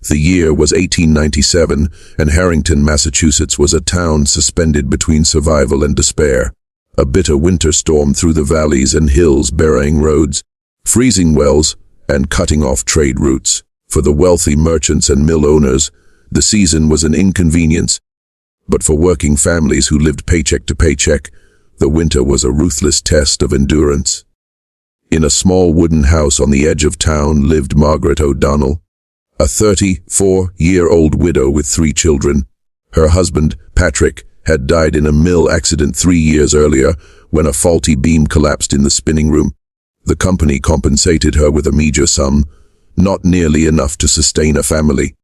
The year was 1897, and Harrington, Massachusetts was a town suspended between survival and despair. A bitter winter storm through the valleys and hills, burying roads, freezing wells, and cutting off trade routes. For the wealthy merchants and mill owners, the season was an inconvenience. But for working families who lived paycheck to paycheck, the winter was a ruthless test of endurance. In a small wooden house on the edge of town lived Margaret O'Donnell, a 34-year-old widow with 3 children. Her husband, Patrick, had died in a mill accident 3 years earlier when a faulty beam collapsed in the spinning room. The company compensated her with a meager sum, not nearly enough to sustain a family.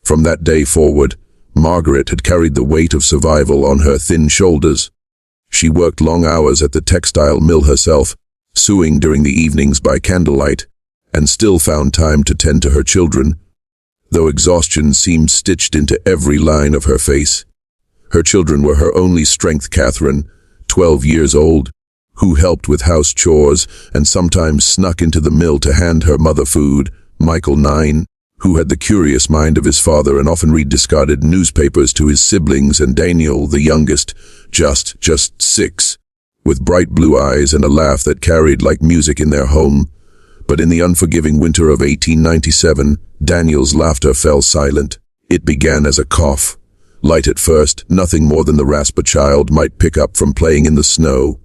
From that day forward, Margaret had carried the weight of survival on her thin shoulders. She worked long hours at the textile mill herself, sewing during the evenings by candlelight, and still found time to tend to her children, though exhaustion seemed stitched into every line of her face. Her children were her only strength. Catherine, 12 years old, who helped with house chores and sometimes snuck into the mill to hand her mother food. Michael, 9, who had the curious mind of his father and often read discarded newspapers to his siblings, and Daniel, the youngest, just 6, with bright blue eyes and a laugh that carried like music in their home. But in the unforgiving winter of 1897, Daniel's laughter fell silent. It began as a cough. Light at first, nothing more than the rasp a child might pick up from playing in the snow.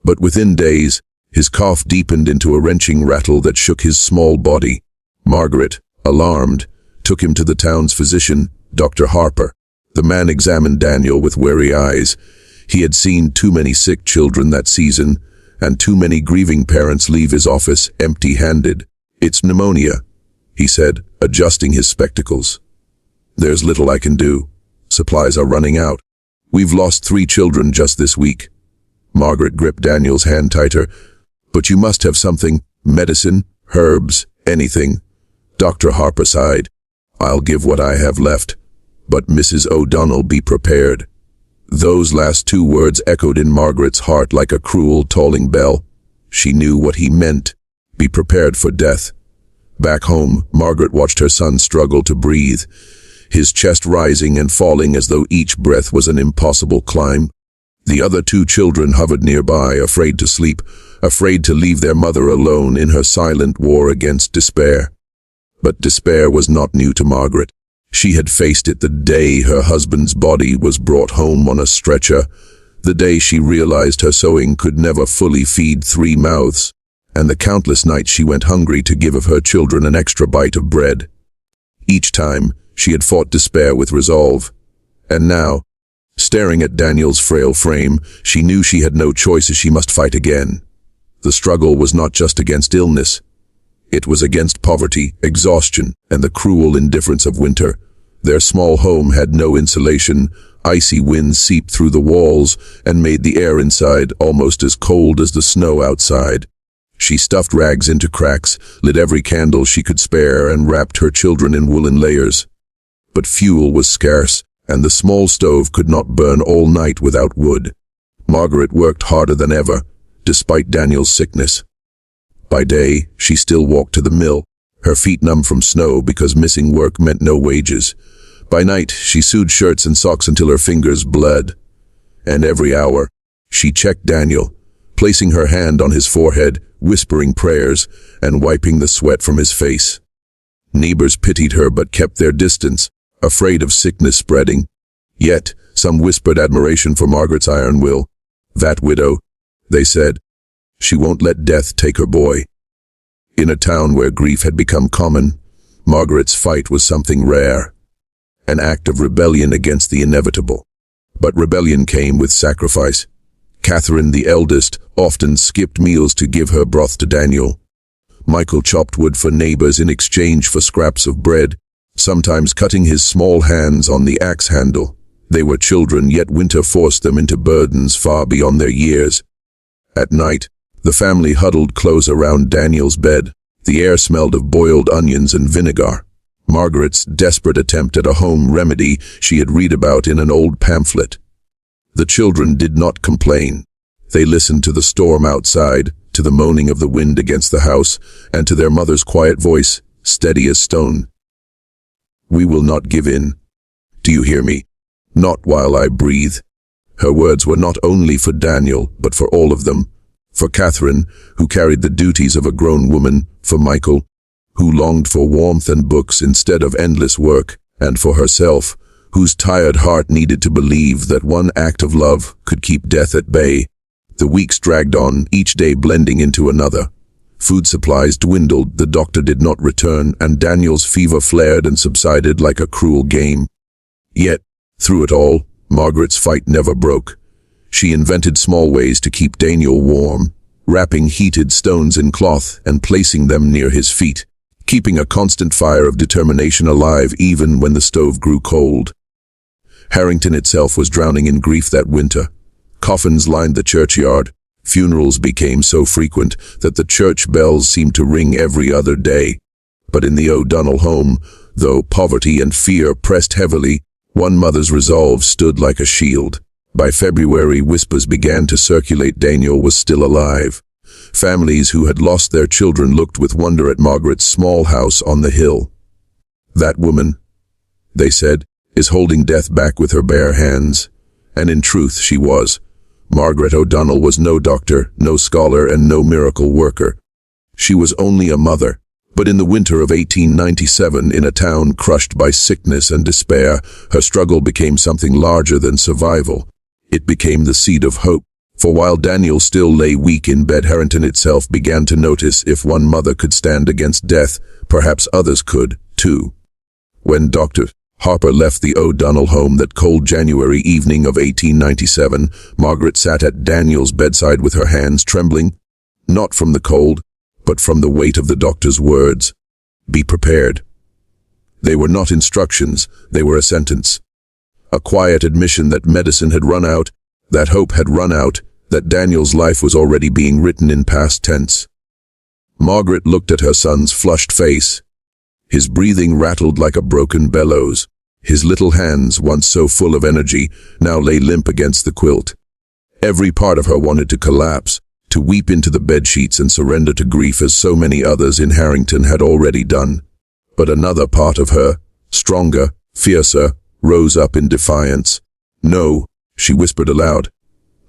But within days, his cough deepened into a wrenching rattle that shook his small body. Margaret, alarmed, took him to the town's physician, Dr. Harper. The man examined Daniel with wary eyes. He had seen too many sick children that season, and too many grieving parents leave his office empty-handed. "It's pneumonia," he said, adjusting his spectacles. "There's little I can do. Supplies are running out. We've lost 3 children just this week." Margaret gripped Daniel's hand tighter. "But you must have something, medicine, herbs, anything." Dr. Harper sighed. "I'll give what I have left. But Mrs. O'Donnell, be prepared." Those last 2 words echoed in Margaret's heart like a cruel tolling bell. She knew what he meant. Be prepared for death. Back home, Margaret watched her son struggle to breathe, his chest rising and falling as though each breath was an impossible climb. The other 2 children hovered nearby, afraid to sleep, afraid to leave their mother alone in her silent war against despair. But despair was not new to Margaret. She had faced it the day her husband's body was brought home on a stretcher, the day she realized her sewing could never fully feed 3 mouths, and the countless nights she went hungry to give of her children an extra bite of bread. Each time, she had fought despair with resolve. And now, staring at Daniel's frail frame, she knew she had no choice as she must fight again. The struggle was not just against illness. It was against poverty, exhaustion, and the cruel indifference of winter. Their small home had no insulation. Icy winds seeped through the walls and made the air inside almost as cold as the snow outside. She stuffed rags into cracks, lit every candle she could spare, and wrapped her children in woolen layers. But fuel was scarce, and the small stove could not burn all night without wood. Margaret worked harder than ever, despite Daniel's sickness. By day, she still walked to the mill, her feet numb from snow because missing work meant no wages. By night, she sewed shirts and socks until her fingers bled. And every hour, she checked Daniel, placing her hand on his forehead, whispering prayers, and wiping the sweat from his face. Neighbors pitied her but kept their distance, afraid of sickness spreading. Yet, some whispered admiration for Margaret's iron will. "That widow," they said, "she won't let death take her boy." In a town where grief had become common, Margaret's fight was something rare, an act of rebellion against the inevitable. But rebellion came with sacrifice. Catherine, the eldest, often skipped meals to give her broth to Daniel. Michael chopped wood for neighbors in exchange for scraps of bread, sometimes cutting his small hands on the axe handle. They were children, yet winter forced them into burdens far beyond their years. At night, the family huddled close around Daniel's bed. The air smelled of boiled onions and vinegar. Margaret's desperate attempt at a home remedy she had read about in an old pamphlet. The children did not complain. They listened to the storm outside, to the moaning of the wind against the house, and to their mother's quiet voice, steady as stone. We will not give in. Do you hear me? Not while I breathe." Her words were not only for Daniel, but for all of them. For Catherine, who carried the duties of a grown woman, for Michael, who longed for warmth and books instead of endless work, and for herself, whose tired heart needed to believe that one act of love could keep death at bay. The weeks dragged on, each day blending into another. Food supplies dwindled, the doctor did not return, and Daniel's fever flared and subsided like a cruel game. Yet, through it all, Margaret's fight never broke. She invented small ways to keep Daniel warm, wrapping heated stones in cloth and placing them near his feet, keeping a constant fire of determination alive even when the stove grew cold. Harrington itself was drowning in grief that winter. Coffins lined the churchyard. Funerals became so frequent that the church bells seemed to ring every other day. But in the O'Donnell home, though poverty and fear pressed heavily, one mother's resolve stood like a shield. By February, whispers began to circulate Daniel was still alive. Families who had lost their children looked with wonder at Margaret's small house on the hill. "That woman," they said, "is holding death back with her bare hands." And in truth she was. Margaret O'Donnell was no doctor, no scholar, and no miracle worker. She was only a mother. But in the winter of 1897, in a town crushed by sickness and despair, her struggle became something larger than survival. It became the seed of hope. For while Daniel still lay weak in bed, Harrington itself began to notice if one mother could stand against death, perhaps others could, too. When Dr. Harper left the O'Donnell home that cold January evening of 1897, Margaret sat at Daniel's bedside with her hands trembling, not from the cold, but from the weight of the doctor's words. "Be prepared." They were not instructions, they were a sentence. A quiet admission that medicine had run out, that hope had run out, that Daniel's life was already being written in past tense. Margaret looked at her son's flushed face. His breathing rattled like a broken bellows. His little hands, once so full of energy, now lay limp against the quilt. Every part of her wanted to collapse, to weep into the bedsheets and surrender to grief as so many others in Harrington had already done. But another part of her, stronger, fiercer, rose up in defiance. "No," she whispered aloud.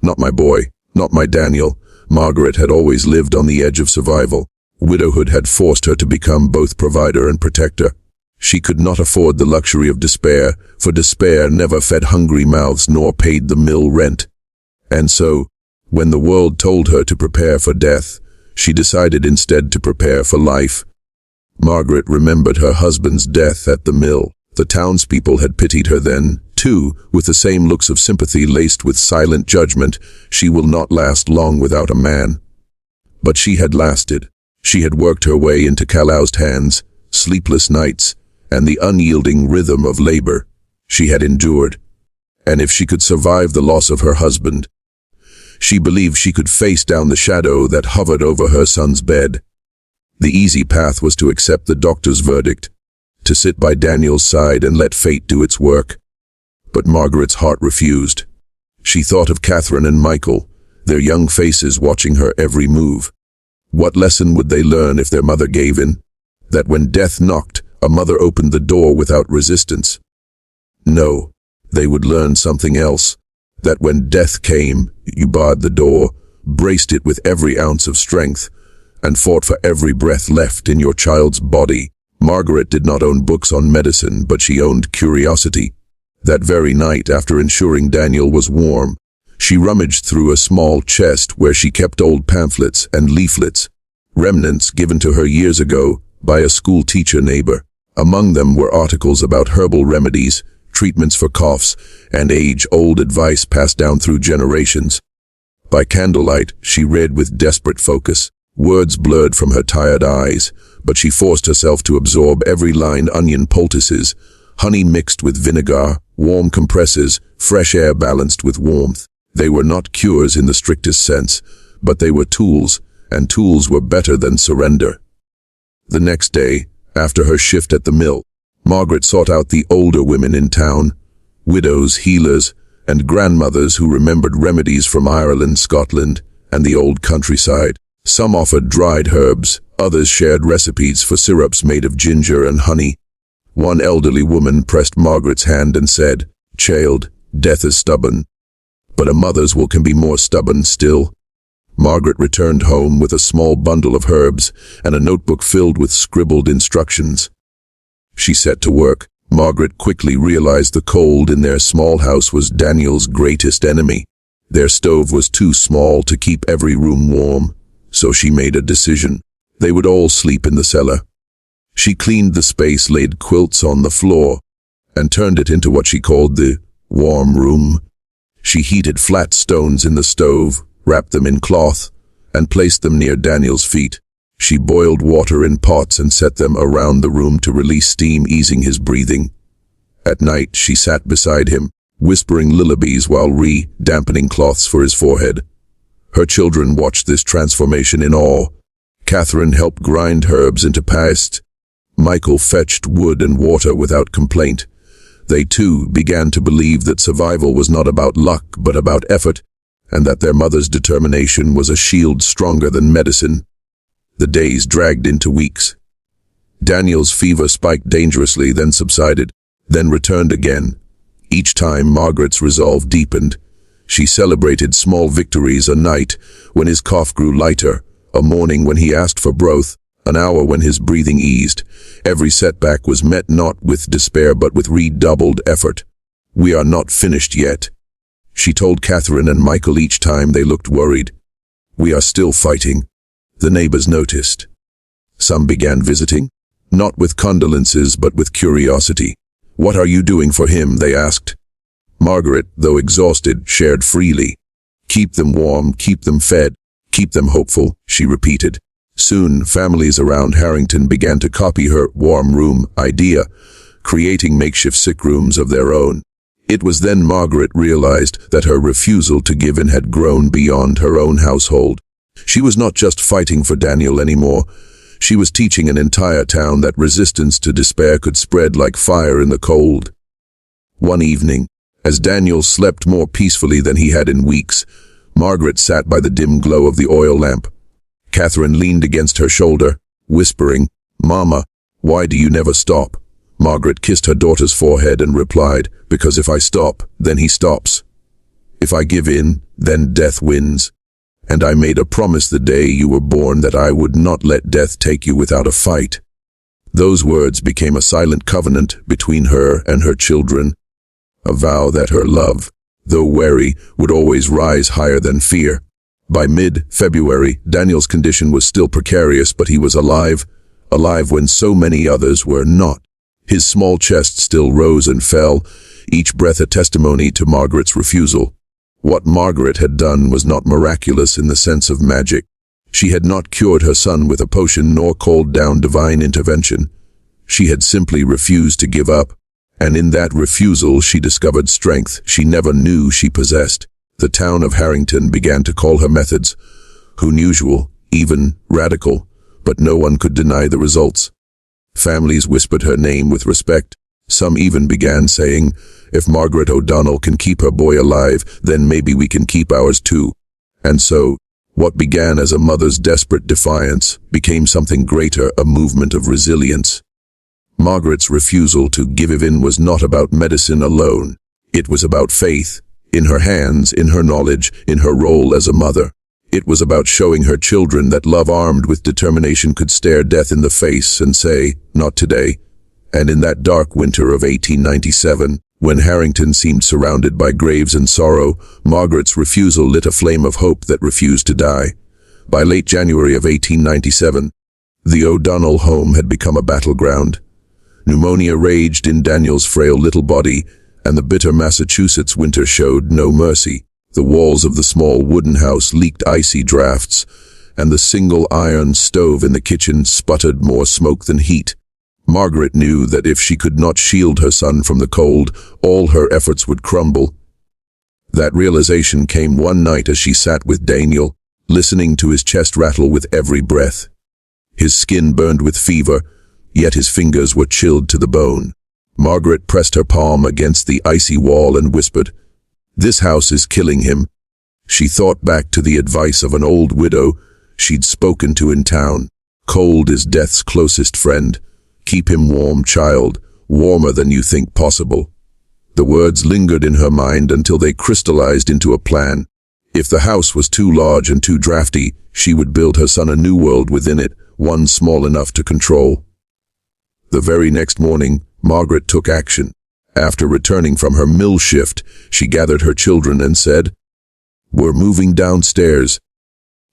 "Not my boy, not my Daniel." Margaret had always lived on the edge of survival. Widowhood had forced her to become both provider and protector. She could not afford the luxury of despair, for despair never fed hungry mouths nor paid the mill rent. And so, when the world told her to prepare for death, she decided instead to prepare for life. Margaret remembered her husband's death at the mill. The townspeople had pitied her then, too, with the same looks of sympathy laced with silent judgment. She will not last long without a man. But she had lasted. She had worked her way into calloused hands, sleepless nights, and the unyielding rhythm of labor. She had endured. And if she could survive the loss of her husband, she believed she could face down the shadow that hovered over her son's bed. The easy path was to accept the doctor's verdict, to sit by Daniel's side and let fate do its work. But Margaret's heart refused. She thought of Catherine and Michael, their young faces watching her every move. What lesson would they learn if their mother gave in? That when death knocked, a mother opened the door without resistance? No, they would learn something else. That when death came, you barred the door, braced it with every ounce of strength, and fought for every breath left in your child's body. Margaret did not own books on medicine, but she owned curiosity. That very night, after ensuring Daniel was warm, she rummaged through a small chest where she kept old pamphlets and leaflets, remnants given to her years ago by a school teacher neighbor. Among them were articles about herbal remedies, treatments for coughs, and age-old advice passed down through generations. By candlelight, she read with desperate focus. Words blurred from her tired eyes, but she forced herself to absorb every line. Onion poultices, honey mixed with vinegar, warm compresses, fresh air balanced with warmth. They were not cures in the strictest sense, but they were tools, and tools were better than surrender. The next day, after her shift at the mill, Margaret sought out the older women in town, widows, healers, and grandmothers who remembered remedies from Ireland, Scotland, and the old countryside. Some offered dried herbs, others shared recipes for syrups made of ginger and honey. One elderly woman pressed Margaret's hand and said, "Child, death is stubborn, but a mother's will can be more stubborn still." Margaret returned home with a small bundle of herbs and a notebook filled with scribbled instructions. She set to work. Margaret quickly realized the cold in their small house was Daniel's greatest enemy. Their stove was too small to keep every room warm, so she made a decision. They would all sleep in the cellar. She cleaned the space, laid quilts on the floor, and turned it into what she called the warm room. She heated flat stones in the stove, wrapped them in cloth, and placed them near Daniel's feet. She boiled water in pots and set them around the room to release steam, easing his breathing. At night, she sat beside him, whispering lullabies while dampening cloths for his forehead. Her children watched this transformation in awe. Catherine helped grind herbs into paste. Michael fetched wood and water without complaint. They too began to believe that survival was not about luck but about effort, and that their mother's determination was a shield stronger than medicine. The days dragged into weeks. Daniel's fever spiked dangerously, then subsided, then returned again. Each time Margaret's resolve deepened. She celebrated small victories: a night when his cough grew lighter, a morning when he asked for broth, an hour when his breathing eased. Every setback was met not with despair but with redoubled effort. "We are not finished yet," she told Catherine and Michael each time they looked worried. "We are still fighting." The neighbors noticed. Some began visiting, not with condolences but with curiosity. "What are you doing for him?" they asked. Margaret, though exhausted, shared freely. "Keep them warm, keep them fed, keep them hopeful," she repeated. Soon, families around Harrington began to copy her warm room idea, creating makeshift sick rooms of their own. It was then Margaret realized that her refusal to give in had grown beyond her own household. She was not just fighting for Daniel anymore. She was teaching an entire town that resistance to despair could spread like fire in the cold. One evening, as Daniel slept more peacefully than he had in weeks, Margaret sat by the dim glow of the oil lamp. Catherine leaned against her shoulder, whispering, "Mama, why do you never stop?" Margaret kissed her daughter's forehead and replied, "Because if I stop, then he stops. If I give in, then death wins. And I made a promise the day you were born that I would not let death take you without a fight." Those words became a silent covenant between her and her children, a vow that her love, though wary, would always rise higher than fear. By mid-February, Daniel's condition was still precarious, but he was alive when so many others were not. His small chest still rose and fell, each breath a testimony to Margaret's refusal. What Margaret had done was not miraculous in the sense of magic. She had not cured her son with a potion nor called down divine intervention. She had simply refused to give up, and in that refusal she discovered strength she never knew she possessed. The town of Harrington began to call her methods unusual, even radical, but no one could deny the results. Families whispered her name with respect. Some even began saying, "If Margaret O'Donnell can keep her boy alive, then maybe we can keep ours too." And so, what began as a mother's desperate defiance became something greater, a movement of resilience. Margaret's refusal to give in was not about medicine alone. It was about faith, in her hands, in her knowledge, in her role as a mother. It was about showing her children that love armed with determination could stare death in the face and say, "Not today." And in that dark winter of 1897, when Harrington seemed surrounded by graves and sorrow, Margaret's refusal lit a flame of hope that refused to die. By late January of 1897, the O'Donnell home had become a battleground. Pneumonia raged in Daniel's frail little body, and the bitter Massachusetts winter showed no mercy. The walls of the small wooden house leaked icy drafts, and the single iron stove in the kitchen sputtered more smoke than heat. Margaret knew that if she could not shield her son from the cold, all her efforts would crumble. That realization came one night as she sat with Daniel, listening to his chest rattle with every breath. His skin burned with fever, yet his fingers were chilled to the bone. Margaret pressed her palm against the icy wall and whispered, "This house is killing him." She thought back to the advice of an old widow she'd spoken to in town. "Cold is death's closest friend. Keep him warm, child. warmer than you think possible. The words lingered in her mind until they crystallized into a plan. If the house was too large and too drafty, she would build her son a new world within it, one small enough to control. The very next morning, Margaret took action. After returning from her mill shift, she gathered her children and said, "We're moving downstairs."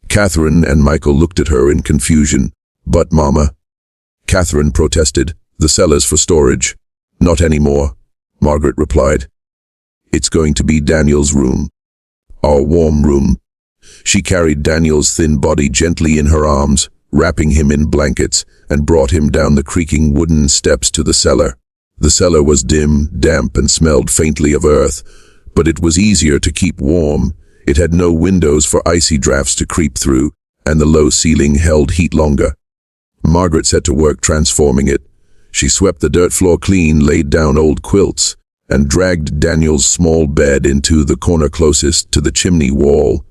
Catherine and Michael looked at her in confusion. "But, Mama," Catherine protested, "the cellar's for storage." "Not anymore," Margaret replied. "It's going to be Daniel's room. Our warm room." She carried Daniel's thin body gently in her arms, wrapping him in blankets, and brought him down the creaking wooden steps to the cellar. The cellar was dim, damp, and smelled faintly of earth, but it was easier to keep warm. It had no windows for icy drafts to creep through, and the low ceiling held heat longer. Margaret set to work transforming it. She swept the dirt floor clean, laid down old quilts, and dragged Daniel's small bed into the corner closest to the chimney wall,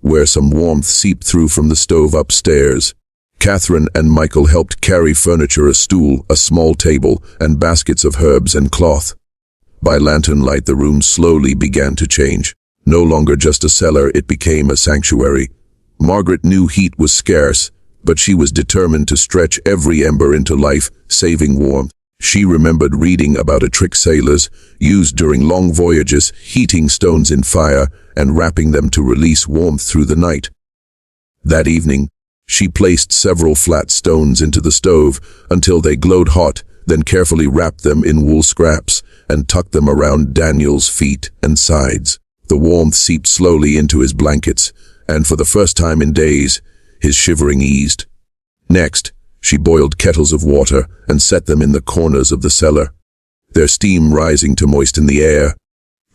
where some warmth seeped through from the stove upstairs. Catherine and Michael helped carry furniture, a stool, a small table, and baskets of herbs and cloth. By lantern light, the room slowly began to change. No longer just a cellar, it became a sanctuary. Margaret knew heat was scarce, but she was determined to stretch every ember into life, saving warmth. She remembered reading about a trick sailors used during long voyages, heating stones in fire and wrapping them to release warmth through the night. That evening, she placed several flat stones into the stove until they glowed hot, then carefully wrapped them in wool scraps and tucked them around Daniel's feet and sides. The warmth seeped slowly into his blankets, and for the first time in days, his shivering eased. Next, she boiled kettles of water and set them in the corners of the cellar, their steam rising to moisten the air.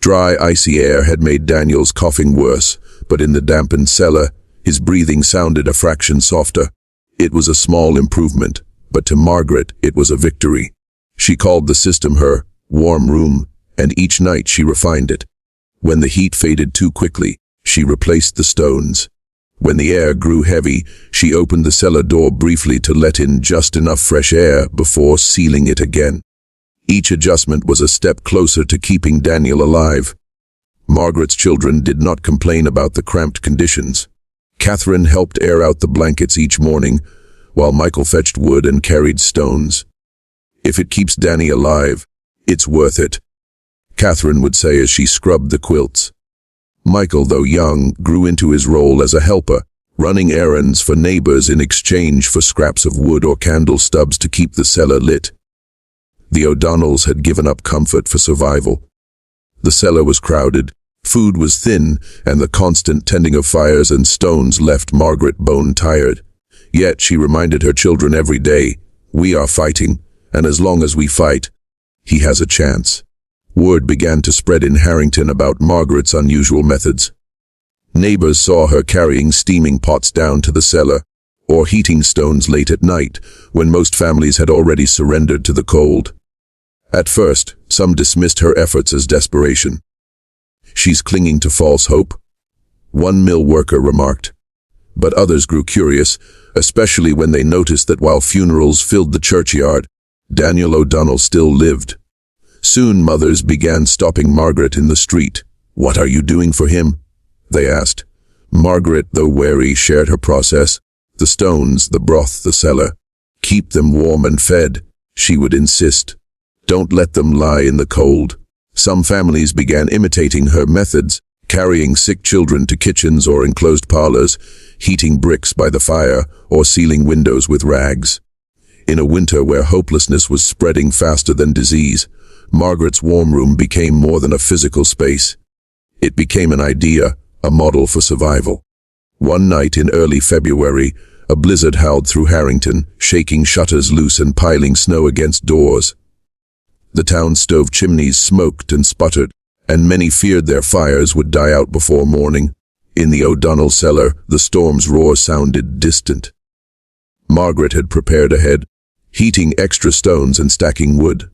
Dry, icy air had made Daniel's coughing worse, but in the dampened cellar, his breathing sounded a fraction softer. It was a small improvement, but to Margaret it was a victory. She called the system her warm room, and each night she refined it. When the heat faded too quickly, she replaced the stones. When the air grew heavy, she opened the cellar door briefly to let in just enough fresh air before sealing it again. Each adjustment was a step closer to keeping Daniel alive. Margaret's children did not complain about the cramped conditions. Catherine helped air out the blankets each morning, while Michael fetched wood and carried stones. "If it keeps Danny alive, it's worth it," Catherine would say as she scrubbed the quilts. Michael, though young, grew into his role as a helper, running errands for neighbors in exchange for scraps of wood or candle stubs to keep the cellar lit. The O'Donnells had given up comfort for survival. The cellar was crowded, food was thin, and the constant tending of fires and stones left Margaret bone-tired. Yet she reminded her children every day, "We are fighting, and as long as we fight, he has a chance." Word began to spread in Harrington about Margaret's unusual methods. Neighbors saw her carrying steaming pots down to the cellar, or heating stones late at night, when most families had already surrendered to the cold. At first, some dismissed her efforts as desperation. "She's clinging to false hope," one mill worker remarked. But others grew curious, especially when they noticed that while funerals filled the churchyard, Daniel O'Donnell still lived. Soon mothers began stopping Margaret in the street. "What are you doing for him?" they asked. Margaret, though wary, shared her process. "The stones, the broth, the cellar. Keep them warm and fed," she would insist. "Don't let them lie in the cold." Some families began imitating her methods, carrying sick children to kitchens or enclosed parlors, heating bricks by the fire, or sealing windows with rags. In a winter where hopelessness was spreading faster than disease, Margaret's warm room became more than a physical space. It became an idea, a model for survival. One night in early February, a blizzard howled through Harrington, shaking shutters loose and piling snow against doors. The town's stove chimneys smoked and sputtered, and many feared their fires would die out before morning. In the O'Donnell cellar, the storm's roar sounded distant. Margaret had prepared ahead, heating extra stones and stacking wood.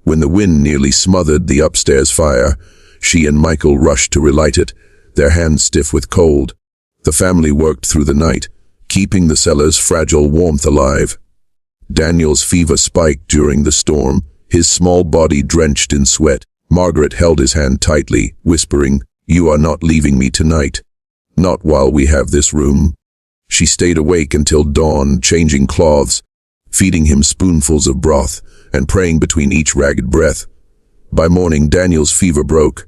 When the wind nearly smothered the upstairs fire, she and Michael rushed to relight it, their hands stiff with cold. The family worked through the night, keeping the cellar's fragile warmth alive. Daniel's fever spiked during the storm, his small body drenched in sweat. Margaret held his hand tightly, whispering, "You are not leaving me tonight. Not while we have this room." She stayed awake until dawn, changing cloths, feeding him spoonfuls of broth, and praying between each ragged breath. By morning, Daniel's fever broke.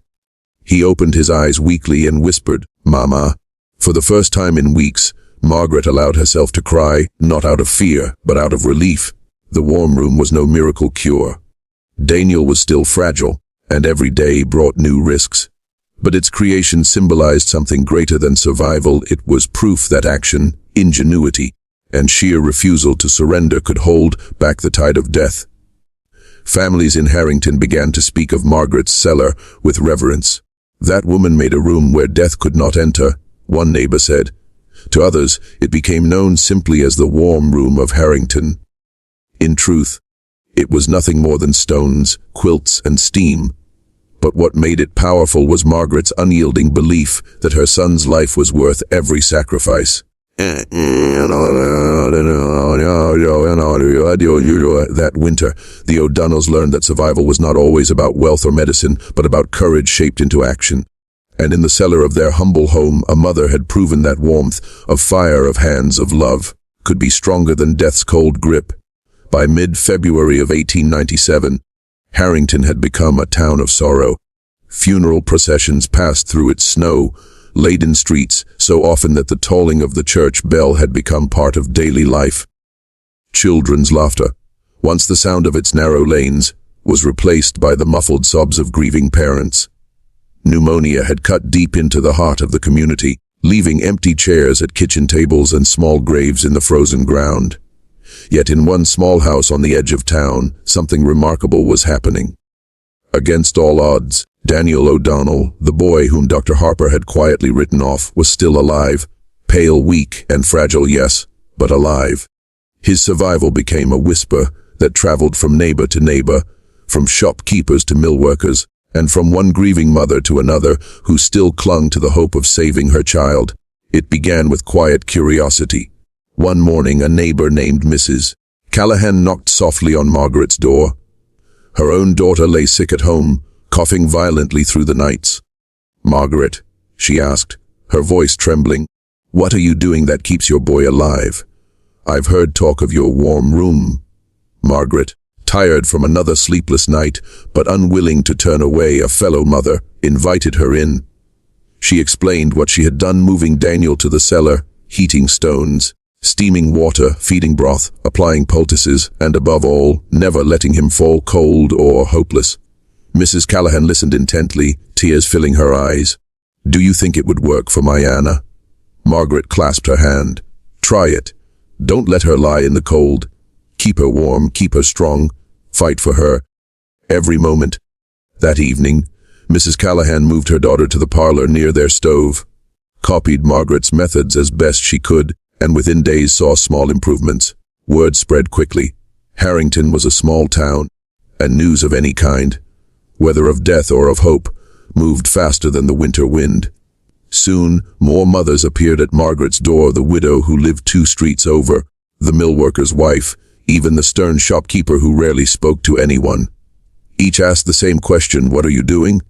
He opened his eyes weakly and whispered, "Mama." For the first time in weeks, Margaret allowed herself to cry, not out of fear, but out of relief. The warm room was no miracle cure. Daniel was still fragile, and every day brought new risks. But its creation symbolized something greater than survival. It was proof that action, ingenuity, and sheer refusal to surrender could hold back the tide of death. Families in Harrington began to speak of Margaret's cellar with reverence. "That woman made a room where death could not enter," one neighbor said. To others, it became known simply as the warm room of Harrington. In truth, it was nothing more than stones, quilts, and steam. But what made it powerful was Margaret's unyielding belief that her son's life was worth every sacrifice. That winter, the O'Donnells learned that survival was not always about wealth or medicine, but about courage shaped into action. And in the cellar of their humble home, a mother had proven that warmth of fire, of hands, of love, could be stronger than death's cold grip. By mid-February of 1897, Harrington had become a town of sorrow. Funeral processions passed through its snow-laden streets so often that the tolling of the church bell had become part of daily life. Children's laughter, once the sound of its narrow lanes, was replaced by the muffled sobs of grieving parents. Pneumonia had cut deep into the heart of the community, leaving empty chairs at kitchen tables and small graves in the frozen ground. Yet in one small house on the edge of town, something remarkable was happening. Against all odds, Daniel O'Donnell, the boy whom Dr. Harper had quietly written off, was still alive. Pale, weak, and fragile, yes, but alive. His survival became a whisper that traveled from neighbor to neighbor, from shopkeepers to mill workers, and from one grieving mother to another who still clung to the hope of saving her child. It began with quiet curiosity. One morning, a neighbor named Mrs. Callahan knocked softly on Margaret's door. Her own daughter lay sick at home, coughing violently through the nights. "Margaret," she asked, her voice trembling, "what are you doing that keeps your boy alive? I've heard talk of your warm room." Margaret, tired from another sleepless night, but unwilling to turn away a fellow mother, invited her in. She explained what she had done, moving Daniel to the cellar, heating stones, steaming water, feeding broth, applying poultices, and above all, never letting him fall cold or hopeless. Mrs. Callahan listened intently, tears filling her eyes. "Do you think it would work for my Anna?" Margaret clasped her hand. "Try it. Don't let her lie in the cold. Keep her warm, keep her strong. Fight for her. Every moment." That evening, Mrs. Callahan moved her daughter to the parlor near their stove, copied Margaret's methods as best she could, and within days saw small improvements. Word spread quickly. Harrington was a small town, and news of any kind, whether of death or of hope, moved faster than the winter wind. Soon, more mothers appeared at Margaret's door, the widow who lived 2 streets over, the mill worker's wife, even the stern shopkeeper who rarely spoke to anyone. Each asked the same question, "What are you doing?"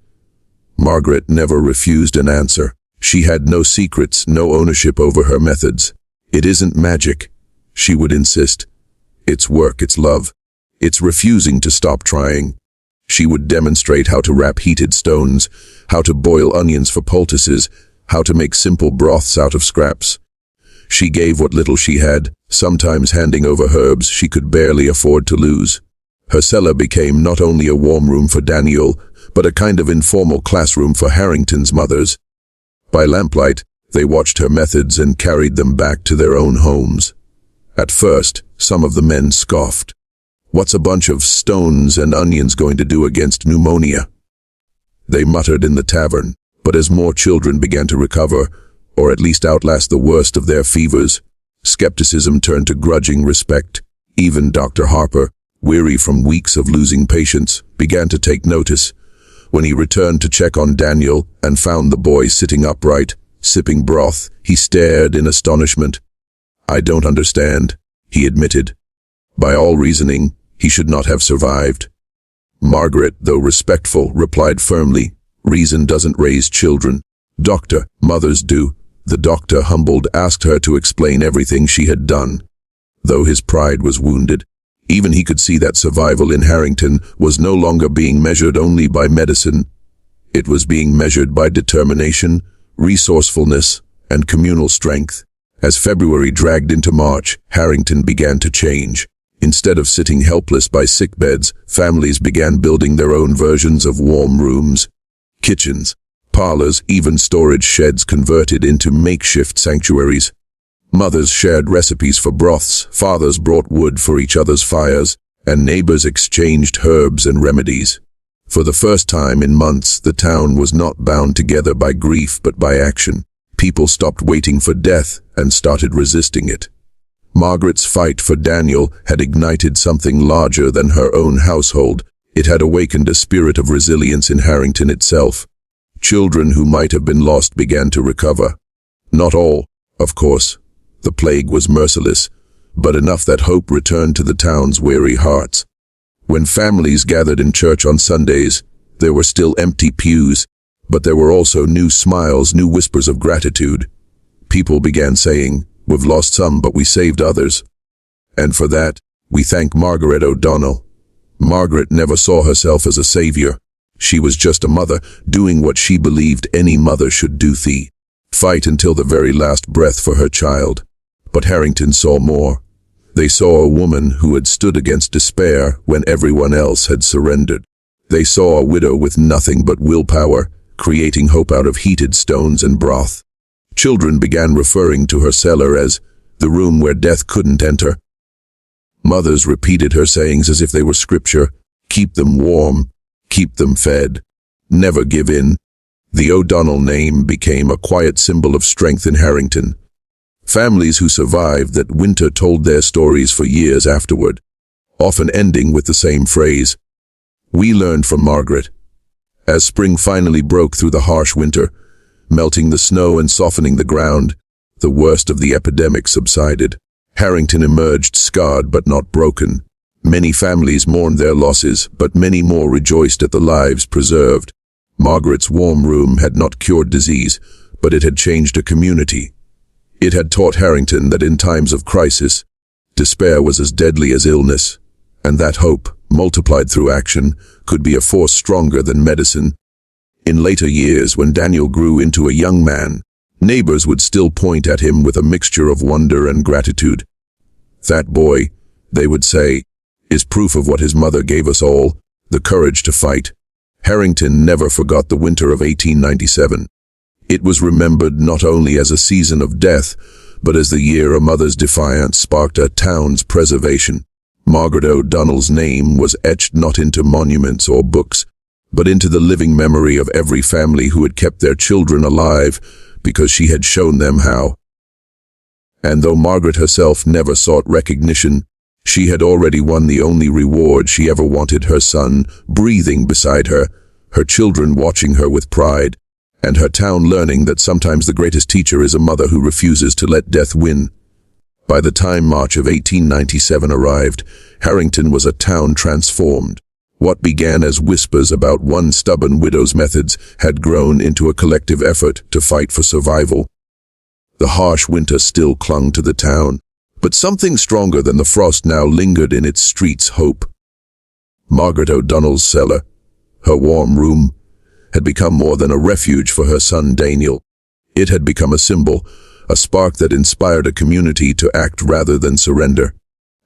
Margaret never refused an answer. She had no secrets, no ownership over her methods. "It isn't magic," she would insist. "It's work, it's love. It's refusing to stop trying." She would demonstrate how to wrap heated stones, how to boil onions for poultices, how to make simple broths out of scraps. She gave what little she had, sometimes handing over herbs she could barely afford to lose. Her cellar became not only a warm room for Daniel, but a kind of informal classroom for Harrington's mothers. By lamplight, they watched her methods and carried them back to their own homes. At first, some of the men scoffed. "What's a bunch of stones and onions going to do against pneumonia?" They muttered in the tavern, but as more children began to recover, or at least outlast the worst of their fevers, skepticism turned to grudging respect. Even Dr. Harper, weary from weeks of losing patients, began to take notice. When he returned to check on Daniel and found the boy sitting upright, sipping broth, he stared in astonishment. "I don't understand," he admitted. By all reasoning, he should not have survived. Margaret, though respectful, replied firmly, "Reason doesn't raise children. Doctor, mothers do." The doctor, humbled, asked her to explain everything she had done. Though his pride was wounded, even he could see that survival in Harrington was no longer being measured only by medicine. It was being measured by determination, resourcefulness, and communal strength. As February dragged into March, Harrington began to change. Instead of sitting helpless by sickbeds, families began building their own versions of warm rooms, kitchens, parlors, even storage sheds converted into makeshift sanctuaries. Mothers shared recipes for broths, fathers brought wood for each other's fires, and neighbors exchanged herbs and remedies. For the first time in months, the town was not bound together by grief but by action. People stopped waiting for death and started resisting it. Margaret's fight for Daniel had ignited something larger than her own household. It had awakened a spirit of resilience in Harrington itself. Children who might have been lost began to recover. Not all, of course. The plague was merciless, but enough that hope returned to the town's weary hearts. When families gathered in church on Sundays, there were still empty pews, but there were also new smiles, new whispers of gratitude. People began saying, "We've lost some, but we saved others." And for that, we thank Margaret O'Donnell. Margaret never saw herself as a savior. She was just a mother, doing what she believed any mother should do: fight until the very last breath for her child. But Harrington saw more. They saw a woman who had stood against despair when everyone else had surrendered. They saw a widow with nothing but willpower, creating hope out of heated stones and broth. Children began referring to her cellar as the room where death couldn't enter. Mothers repeated her sayings as if they were scripture: keep them warm, keep them fed, never give in. The O'Donnell name became a quiet symbol of strength in Harrington. Families who survived that winter told their stories for years afterward, often ending with the same phrase: "We learned from Margaret." As spring finally broke through the harsh winter, melting the snow and softening the ground, the worst of the epidemic subsided. Harrington emerged scarred but not broken. Many families mourned their losses, but many more rejoiced at the lives preserved. Margaret's warm room had not cured disease, but it had changed a community. It had taught Harrington that in times of crisis, despair was as deadly as illness, and that hope, multiplied through action, could be a force stronger than medicine. In later years, when Daniel grew into a young man, neighbors would still point at him with a mixture of wonder and gratitude. "That boy," they would say, "is proof of what his mother gave us all, the courage to fight." Harrington never forgot the winter of 1897. It was remembered not only as a season of death, but as the year a mother's defiance sparked a town's preservation. Margaret O'Donnell's name was etched not into monuments or books, but into the living memory of every family who had kept their children alive because she had shown them how. And though Margaret herself never sought recognition, she had already won the only reward she ever wanted: her son breathing beside her, her children watching her with pride, and her town learning that sometimes the greatest teacher is a mother who refuses to let death win. By the time March of 1897 arrived, Harrington was a town transformed. What began as whispers about one stubborn widow's methods had grown into a collective effort to fight for survival. The harsh winter still clung to the town, but something stronger than the frost now lingered in its streets: hope. Margaret O'Donnell's cellar, her warm room, had become more than a refuge for her son Daniel. It had become a symbol, a spark that inspired a community to act rather than surrender.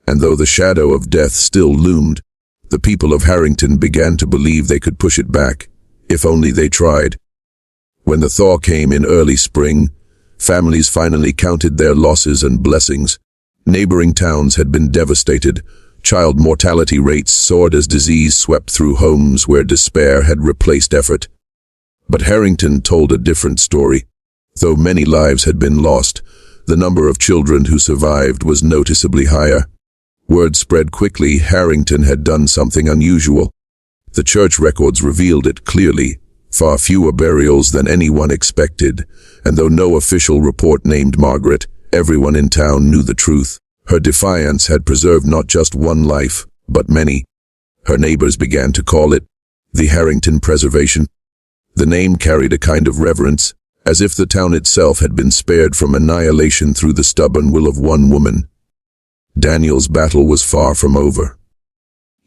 And though the shadow of death still loomed, the people of Harrington began to believe they could push it back, if only they tried. When the thaw came in early spring, families finally counted their losses and blessings. Neighboring towns had been devastated. Child mortality rates soared as disease swept through homes where despair had replaced effort. But Harrington told a different story. Though many lives had been lost, the number of children who survived was noticeably higher. Word spread quickly: Harrington had done something unusual. The church records revealed it clearly: far fewer burials than anyone expected, and though no official report named Margaret, everyone in town knew the truth. Her defiance had preserved not just one life, but many. Her neighbors began to call it the Harrington Preservation. The name carried a kind of reverence, as if the town itself had been spared from annihilation through the stubborn will of one woman. Daniel's battle was far from over.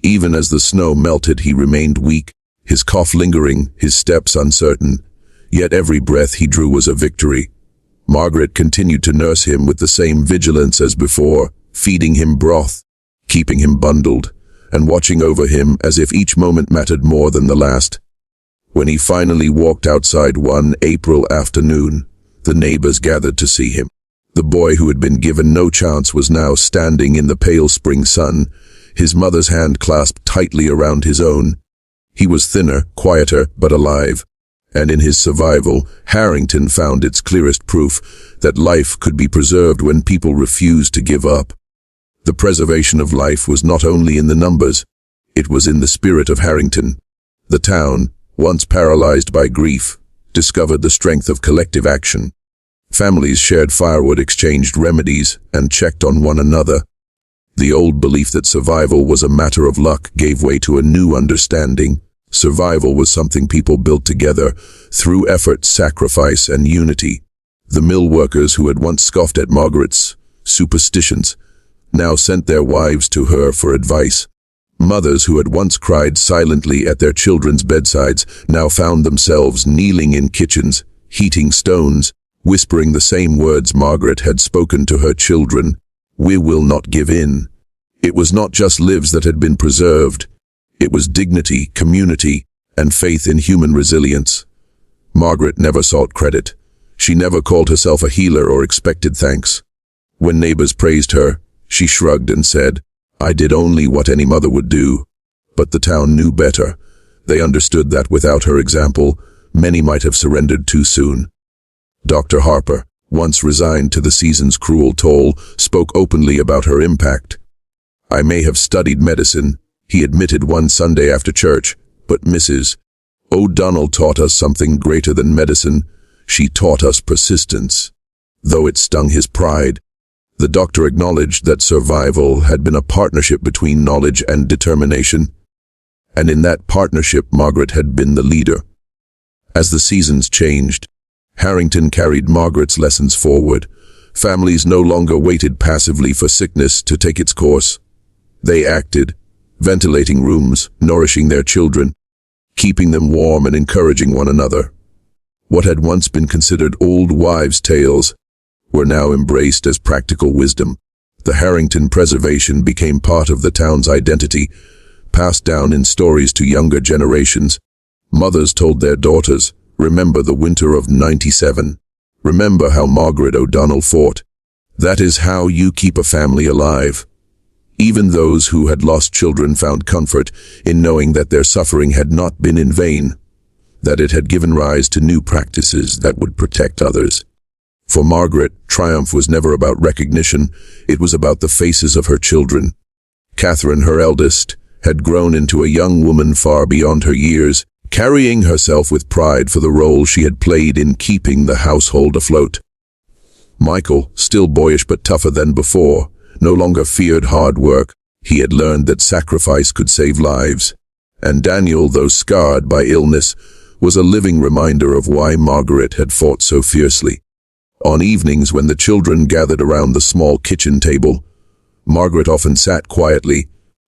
Even as the snow melted, he remained weak, his cough lingering, his steps uncertain. Yet every breath he drew was a victory. Margaret continued to nurse him with the same vigilance as before, feeding him broth, keeping him bundled, and watching over him as if each moment mattered more than the last. When he finally walked outside one April afternoon, the neighbors gathered to see him. The boy who had been given no chance was now standing in the pale spring sun, his mother's hand clasped tightly around his own. He was thinner, quieter, but alive, and in his survival, Harrington found its clearest proof that life could be preserved when people refused to give up. The preservation of life was not only in the numbers, it was in the spirit of Harrington. The town, once paralyzed by grief, discovered the strength of collective action. Families shared firewood, exchanged remedies, and checked on one another. The old belief that survival was a matter of luck gave way to a new understanding. Survival was something people built together, through effort, sacrifice, and unity. The mill workers who had once scoffed at Margaret's superstitions now sent their wives to her for advice. Mothers who had once cried silently at their children's bedsides now found themselves kneeling in kitchens, heating stones, whispering the same words Margaret had spoken to her children: "We will not give in." It was not just lives that had been preserved. It was dignity, community, and faith in human resilience. Margaret never sought credit. She never called herself a healer or expected thanks. When neighbors praised her, she shrugged and said, "I did only what any mother would do." But the town knew better. They understood that without her example, many might have surrendered too soon. Dr. Harper, once resigned to the season's cruel toll, spoke openly about her impact. "I may have studied medicine," he admitted one Sunday after church, "but Mrs. O'Donnell taught us something greater than medicine. She taught us persistence." Though it stung his pride, the doctor acknowledged that survival had been a partnership between knowledge and determination. And in that partnership, Margaret had been the leader. As the seasons changed, Harrington carried Margaret's lessons forward. Families no longer waited passively for sickness to take its course. They acted, ventilating rooms, nourishing their children, keeping them warm and encouraging one another. What had once been considered old wives' tales were now embraced as practical wisdom. The Harrington Preservation became part of the town's identity, passed down in stories to younger generations. Mothers told their daughters, "Remember the winter of '97. Remember how Margaret O'Donnell fought. That is how you keep a family alive." Even those who had lost children found comfort in knowing that their suffering had not been in vain, that it had given rise to new practices that would protect others. For Margaret, triumph was never about recognition, it was about the faces of her children. Catherine, her eldest, had grown into a young woman far beyond her years, carrying herself with pride for the role she had played in keeping the household afloat. Michael, still boyish but tougher than before, no longer feared hard work. He had learned that sacrifice could save lives. And Daniel, though scarred by illness, was a living reminder of why Margaret had fought so fiercely. On evenings when the children gathered around the small kitchen table, Margaret often sat quietly,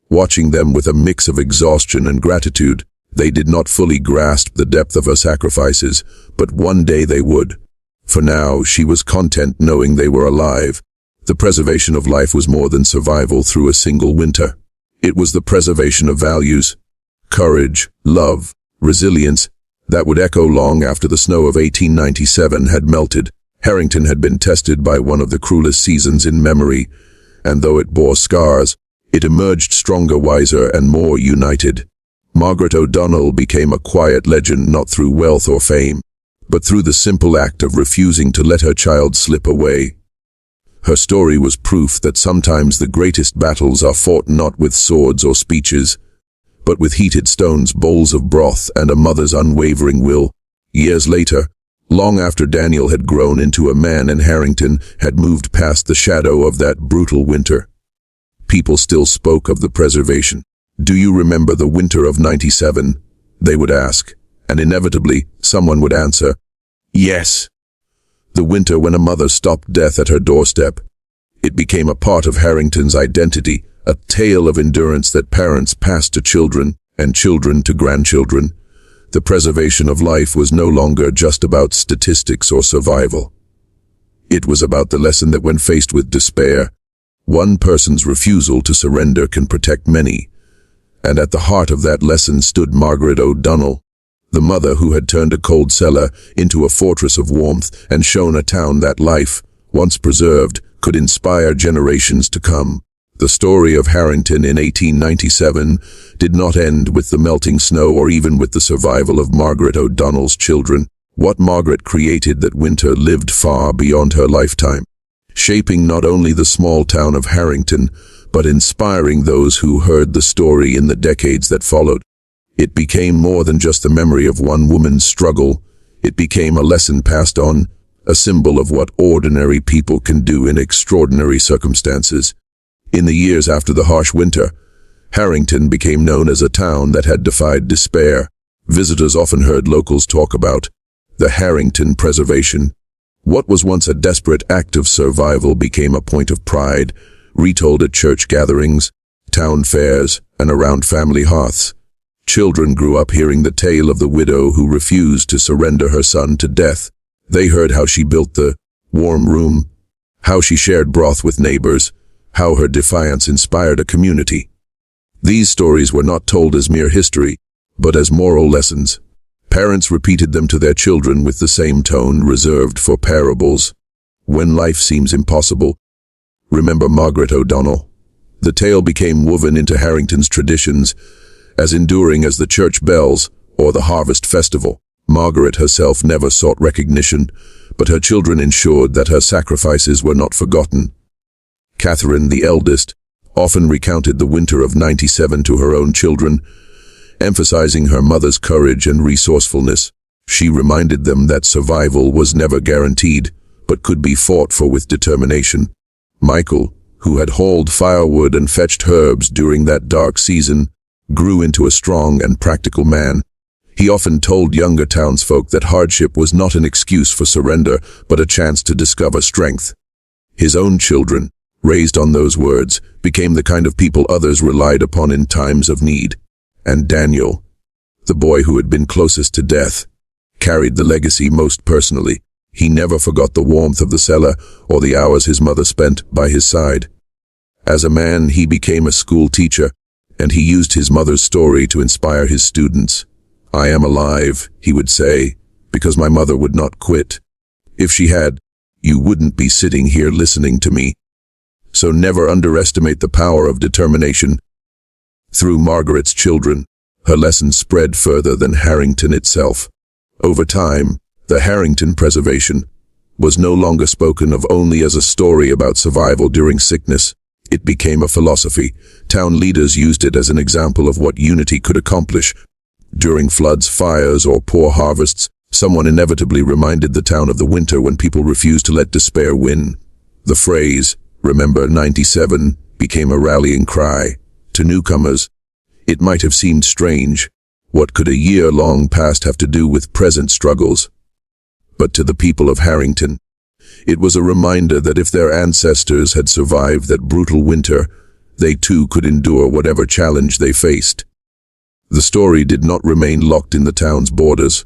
watching them with a mix of exhaustion and gratitude. They did not fully grasp the depth of her sacrifices, but one day they would. For now, she was content knowing they were alive. The preservation of life was more than survival through a single winter. It was the preservation of values, courage, love, resilience, that would echo long after the snow of 1897 had melted. Harrington had been tested by one of the cruelest seasons in memory, and though it bore scars, it emerged stronger, wiser, and more united. Margaret O'Donnell became a quiet legend not through wealth or fame, but through the simple act of refusing to let her child slip away. Her story was proof that sometimes the greatest battles are fought not with swords or speeches, but with heated stones, bowls of broth, and a mother's unwavering will. Years later, long after Daniel had grown into a man and Harrington had moved past the shadow of that brutal winter, people still spoke of the preservation. "Do you remember the winter of '97? They would ask, and inevitably, someone would answer, "Yes." The winter when a mother stopped death at her doorstep. It became a part of Harrington's identity, a tale of endurance that parents passed to children and children to grandchildren. The preservation of life was no longer just about statistics or survival. It was about the lesson that when faced with despair, one person's refusal to surrender can protect many. And at the heart of that lesson stood Margaret O'Donnell, the mother who had turned a cold cellar into a fortress of warmth and shown a town that life, once preserved, could inspire generations to come. The story of Harrington in 1897 did not end with the melting snow or even with the survival of Margaret O'Donnell's children. What Margaret created that winter lived far beyond her lifetime, shaping not only the small town of Harrington, but inspiring those who heard the story in the decades that followed. It became more than just the memory of one woman's struggle. It became a lesson passed on, a symbol of what ordinary people can do in extraordinary circumstances. In the years after the harsh winter, Harrington became known as a town that had defied despair. Visitors often heard locals talk about the Harrington Preservation. What was once a desperate act of survival became a point of pride, retold at church gatherings, town fairs, and around family hearths. Children grew up hearing the tale of the widow who refused to surrender her son to death. They heard how she built the warm room, how she shared broth with neighbors, how her defiance inspired a community. These stories were not told as mere history, but as moral lessons. Parents repeated them to their children with the same tone reserved for parables. When life seems impossible, remember Margaret O'Donnell. The tale became woven into Harrington's traditions, as enduring as the church bells or the harvest festival. Margaret herself never sought recognition, but her children ensured that her sacrifices were not forgotten. Catherine, the eldest, often recounted the winter of '97 to her own children, emphasizing her mother's courage and resourcefulness. She reminded them that survival was never guaranteed, but could be fought for with determination. Michael, who had hauled firewood and fetched herbs during that dark season, grew into a strong and practical man. He often told younger townsfolk that hardship was not an excuse for surrender, but a chance to discover strength. His own children, raised on those words, became the kind of people others relied upon in times of need. And Daniel, the boy who had been closest to death, carried the legacy most personally. He never forgot the warmth of the cellar or the hours his mother spent by his side. As a man, he became a school teacher, and he used his mother's story to inspire his students. "I am alive," he would say, "because my mother would not quit. If she had, you wouldn't be sitting here listening to me." So never underestimate the power of determination. Through Margaret's children, her lessons spread further than Harrington itself. Over time, the Harrington Preservation was no longer spoken of only as a story about survival during sickness. It became a philosophy. Town leaders used it as an example of what unity could accomplish. During floods, fires, or poor harvests, someone inevitably reminded the town of the winter when people refused to let despair win. The phrase, "Remember '97, became a rallying cry. To newcomers, it might have seemed strange. What could a year-long past have to do with present struggles? But to the people of Harrington, it was a reminder that if their ancestors had survived that brutal winter, they too could endure whatever challenge they faced. The story did not remain locked in the town's borders.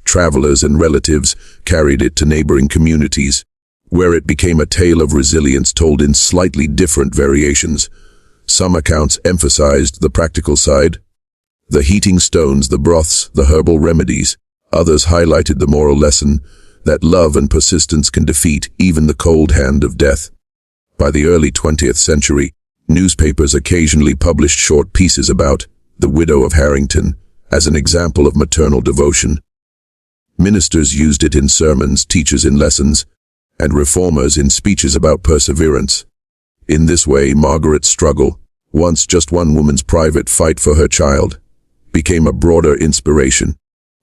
Travelers and relatives carried it to neighboring communities, where it became a tale of resilience told in slightly different variations. Some accounts emphasized the practical side, the heating stones, the broths, the herbal remedies. Others highlighted the moral lesson that love and persistence can defeat even the cold hand of death. By the early 20th century, newspapers occasionally published short pieces about the widow of Harrington as an example of maternal devotion. Ministers used it in sermons, teachers in lessons, and reformers in speeches about perseverance. In this way, Margaret's struggle, once just one woman's private fight for her child, became a broader inspiration.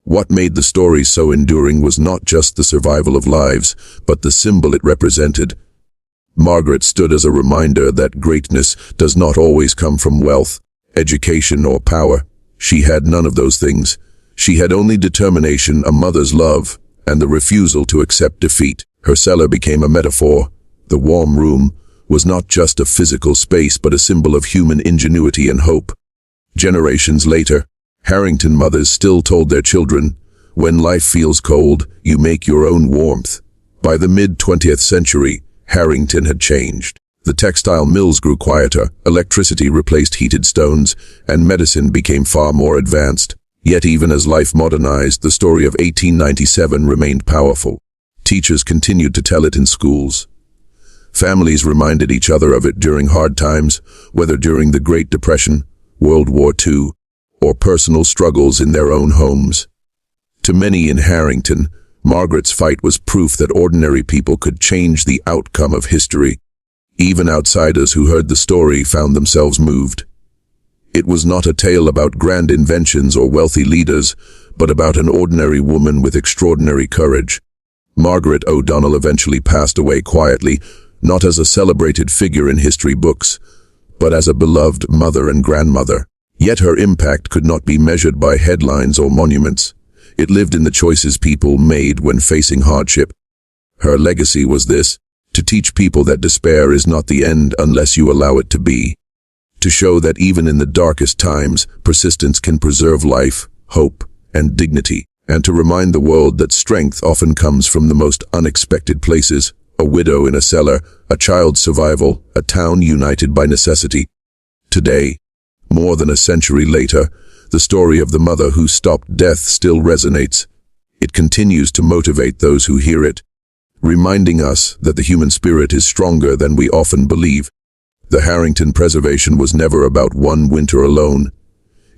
What made the story so enduring was not just the survival of lives, but the symbol it represented. Margaret stood as a reminder that greatness does not always come from wealth, education, or power. She had none of those things. She had only determination, a mother's love, and the refusal to accept defeat. Her cellar became a metaphor. The warm room was not just a physical space, but a symbol of human ingenuity and hope. Generations later, Harrington mothers still told their children, "When life feels cold, you make your own warmth." By the mid-20th century, Harrington had changed. The textile mills grew quieter, electricity replaced heated stones, and medicine became far more advanced. Yet even as life modernized, the story of 1897 remained powerful. Teachers continued to tell it in schools. Families reminded each other of it during hard times, whether during the Great Depression, World War II, or personal struggles in their own homes. To many in Harrington, Margaret's fight was proof that ordinary people could change the outcome of history. Even outsiders who heard the story found themselves moved. It was not a tale about grand inventions or wealthy leaders, but about an ordinary woman with extraordinary courage. Margaret O'Donnell eventually passed away quietly, not as a celebrated figure in history books, but as a beloved mother and grandmother. Yet her impact could not be measured by headlines or monuments. It lived in the choices people made when facing hardship. Her legacy was this: to teach people that despair is not the end unless you allow it to be. To show that even in the darkest times, persistence can preserve life, hope, and dignity. And to remind the world that strength often comes from the most unexpected places: a widow in a cellar, a child's survival, a town united by necessity. Today, more than a century later, the story of the mother who stopped death still resonates. It continues to motivate those who hear it, reminding us that the human spirit is stronger than we often believe. The Harrington Preservation was never about one winter alone.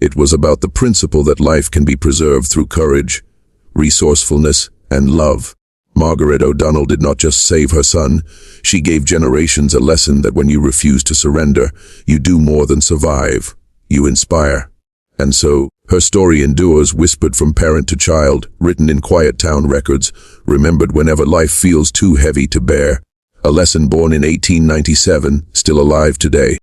It was about the principle that life can be preserved through courage, resourcefulness, and love. Margaret O'Donnell did not just save her son, she gave generations a lesson that when you refuse to surrender, you do more than survive, you inspire. And so, her story endures, whispered from parent to child, written in quiet town records, remembered whenever life feels too heavy to bear. A lesson born in 1897, still alive today.